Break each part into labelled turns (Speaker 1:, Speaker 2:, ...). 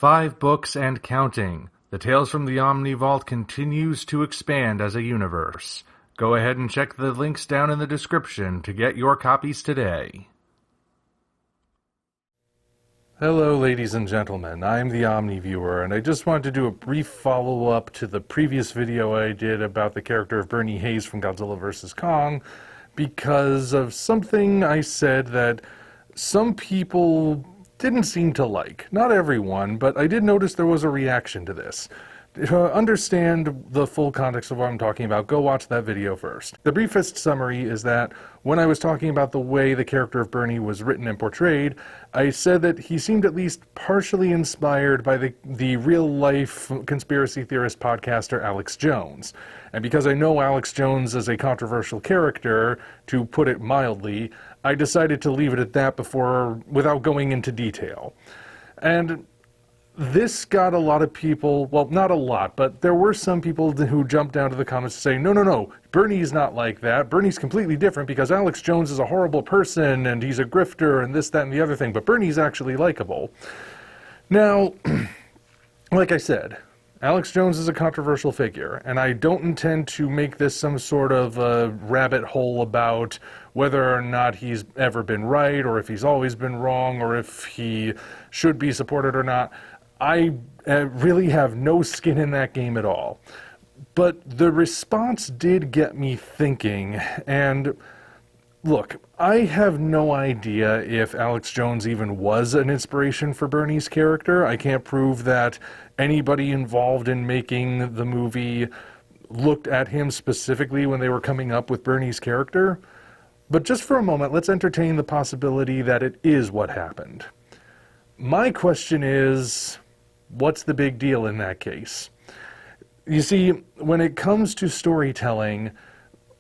Speaker 1: 5 books and counting. The Tales from the Omni Vault continues to expand as a universe. Go ahead and check the links down in the description to get your copies today. Hello ladies and gentlemen, I'm the Omni Viewer, and I just wanted to do a brief follow-up to the previous video I did about the character of Bernie Hayes from Godzilla vs. Kong, because of something I said that some people didn't seem to like. Not everyone, but I did notice there was a reaction to this. To understand the full context of what I'm talking about, go watch that video first. The briefest summary is that when I was talking about the way the character of Bernie was written and portrayed, I said that he seemed at least partially inspired by the real-life conspiracy theorist podcaster Alex Jones. And because I know Alex Jones is a controversial character, to put it mildly, I decided to leave it at that without going into detail. And this got a lot of people, well, not a lot, but there were some people who jumped down to the comments to say, no, Bernie's not like that. Bernie's completely different because Alex Jones is a horrible person and he's a grifter and this, that, and the other thing, but Bernie's actually likable. Now, like I said, Alex Jones is a controversial figure, and I don't intend to make this some sort of a rabbit hole about whether or not he's ever been right, or if he's always been wrong, or if he should be supported or not. I really have no skin in that game at all. But the response did get me thinking, and look, I have no idea if Alex Jones even was an inspiration for Bernie's character. I can't prove that anybody involved in making the movie looked at him specifically when they were coming up with Bernie's character. But just for a moment, let's entertain the possibility that it is what happened. My question is, what's the big deal in that case? You see, when it comes to storytelling,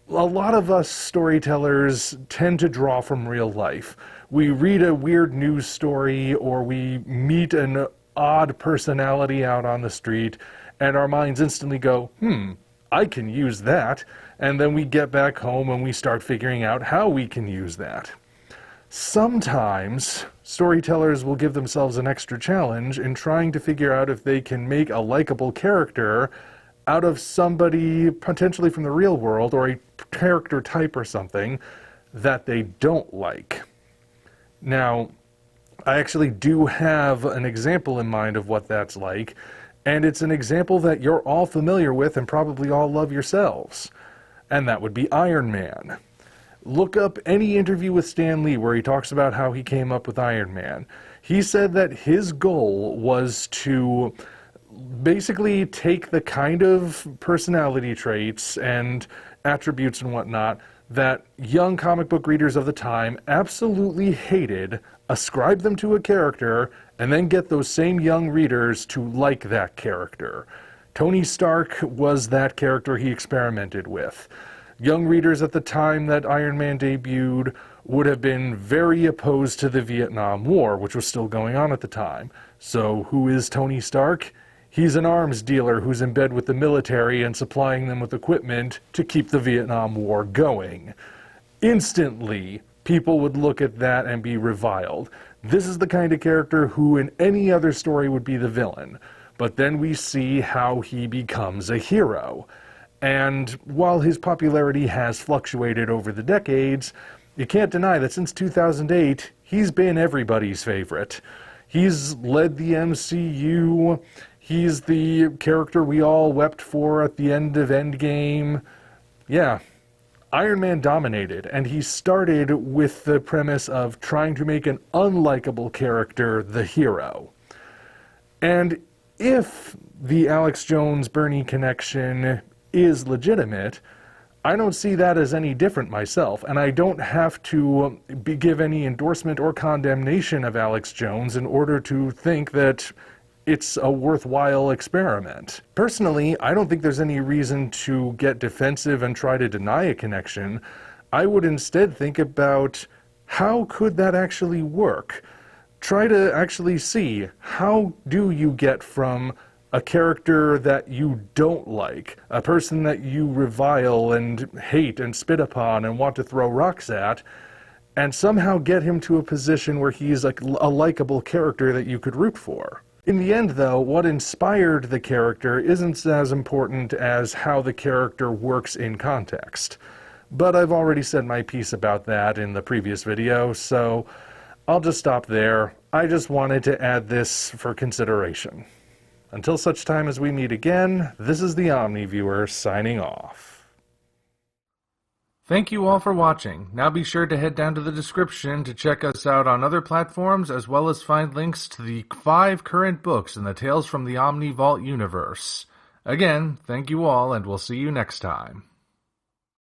Speaker 1: a lot of us storytellers tend to draw from real life. We read a weird news story, or we meet an odd personality out on the street, and our minds instantly go, I can use that. And then we get back home and we start figuring out how we can use that. Sometimes storytellers will give themselves an extra challenge in trying to figure out if they can make a likable character out of somebody potentially from the real world, or a character type or something that they don't like. Now, I actually do have an example in mind of what that's like, and it's an example that you're all familiar with and probably all love yourselves, and that would be Iron Man. Look up any interview with Stan Lee where he talks about how he came up with Iron Man. He said that his goal was to basically take the kind of personality traits and attributes and whatnot that young comic book readers of the time absolutely hated, ascribe them to a character, and then get those same young readers to like that character. Tony Stark was that character he experimented with. Young readers at the time that Iron Man debuted would have been very opposed to the Vietnam War, which was still going on at the time. So who is Tony Stark? He's an arms dealer who's in bed with the military and supplying them with equipment to keep the Vietnam War going. Instantly, people would look at that and be reviled. This is the kind of character who in any other story would be the villain. But then we see how he becomes a hero. And while his popularity has fluctuated over the decades, you can't deny that since 2008, he's been everybody's favorite. He's led the MCU. He's the character we all wept for at the end of Endgame. Yeah, Iron Man dominated, and he started with the premise of trying to make an unlikable character the hero. And if the Alex Jones-Bernie connection is legitimate, I don't see that as any different myself, and I don't have to give any endorsement or condemnation of Alex Jones in order to think that it's a worthwhile experiment. Personally, I don't think there's any reason to get defensive and try to deny a connection. I would instead think about how could that actually work? Try to actually see, how do you get from a character that you don't like, a person that you revile and hate and spit upon and want to throw rocks at, and somehow get him to a position where he's a likable character that you could root for? In the end, though, what inspired the character isn't as important as how the character works in context. But I've already said my piece about that in the previous video, so I'll just stop there. I just wanted to add this for consideration. Until such time as we meet again, this is the Omni Viewer signing off. Thank you all for watching. Now be sure to head down to the description to check us out on other platforms, as well as find links to the 5 current books in the Tales from the Omni Vault universe. Again, thank you all, and we'll see you next time.